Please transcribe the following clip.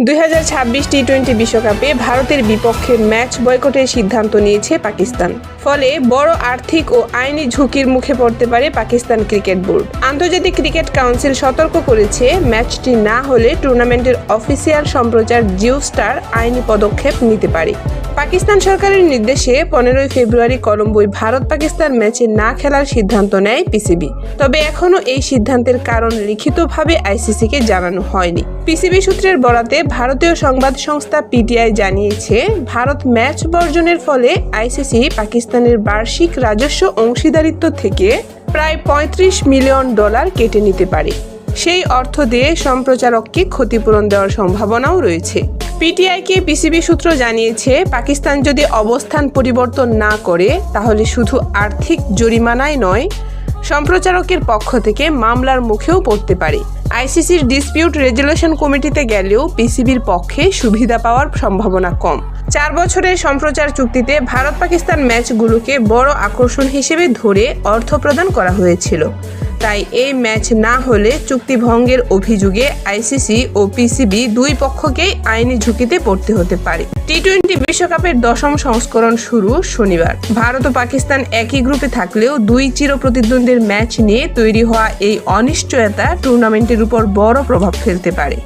2026 টি-20 বিশ্বকাপে ভারতের বিপক্ষে ম্যাচ বয়কটের সিদ্ধান্ত নিয়েছে পাকিস্তান। ফলে বড় আর্থিক ও আইনি ঝুঁকির মুখে পড়তে পারে পাকিস্তান ক্রিকেট বোর্ড। আন্তর্জাতিক ক্রিকেট কাউন্সিল সতর্ক করেছে, ম্যাচটি না হলে টুর্নামেন্টের অফিসিয়াল সম্প্রচার জিও স্টার আইনি পদক্ষেপ নিতে পারে। পাকিস্তান সরকারের নির্দেশে 15 ফেব্রুয়ারি কলম্বোয় ভারত-পাকিস্তান ম্যাচে না খেলার সিদ্ধান্ত নেয় পিসিবি। তবে এখনও এই সিদ্ধান্তের কারণ লিখিতভাবে আইসিসিকে জানানো হয়নি। পিসিবি সূত্রের বরাতে ভারতীয় সংবাদ সংস্থা পিটিআই জানিয়েছে, ভারত ম্যাচ বর্জনের ফলে আইসিসি পাকিস্তানের বার্ষিক রাজস্ব অংশীদারিত্ব থেকে প্রায় $35 মিলিয়ন কেটে নিতে পারে। সেই অর্থ দিয়ে সম্প্রচারককে ক্ষতিপূরণ দেওয়ার সম্ভাবনাও রয়েছে। পিটিআইকে পিসিবি সূত্র জানিয়েছে, পাকিস্তান যদি অবস্থান পরিবর্তন না করে তাহলে শুধু আর্থিক জরিমানাই নয়, সম্প্রচারকের পক্ষ থেকে মামলার মুখেও পড়তে পারে। আইসিসির ডিসপিউট রেজুলেশন কমিটিতে গেলেও পিসিবির পক্ষে সুবিধা পাওয়ার সম্ভাবনা কম। 4 বছরের সম্প্রচার চুক্তিতে ভারত পাকিস্তান ম্যাচগুলোকে বড় আকর্ষণ হিসেবে ধরে অর্থ প্রদান করা হয়েছিল। তাই এই ম্যাচ না হলে চুক্তি ভঙ্গের অভিযোগে আইসিসি ও পিসিবি দুই পক্ষকেই আইনি ঝুঁকিতে পড়তে হতে পারে। টি-20 বিশ্বকাপের 10ম সংস্করণ শুরু শনিবার। ভারত ও পাকিস্তান একই গ্রুপে থাকলেও দুই চিরপ্রতিদ্বন্দ্বীর ম্যাচ নিয়ে তৈরি হওয়া এই অনিশ্চয়তা টুর্নামেন্টের উপর বড় প্রভাব ফেলতে পারে।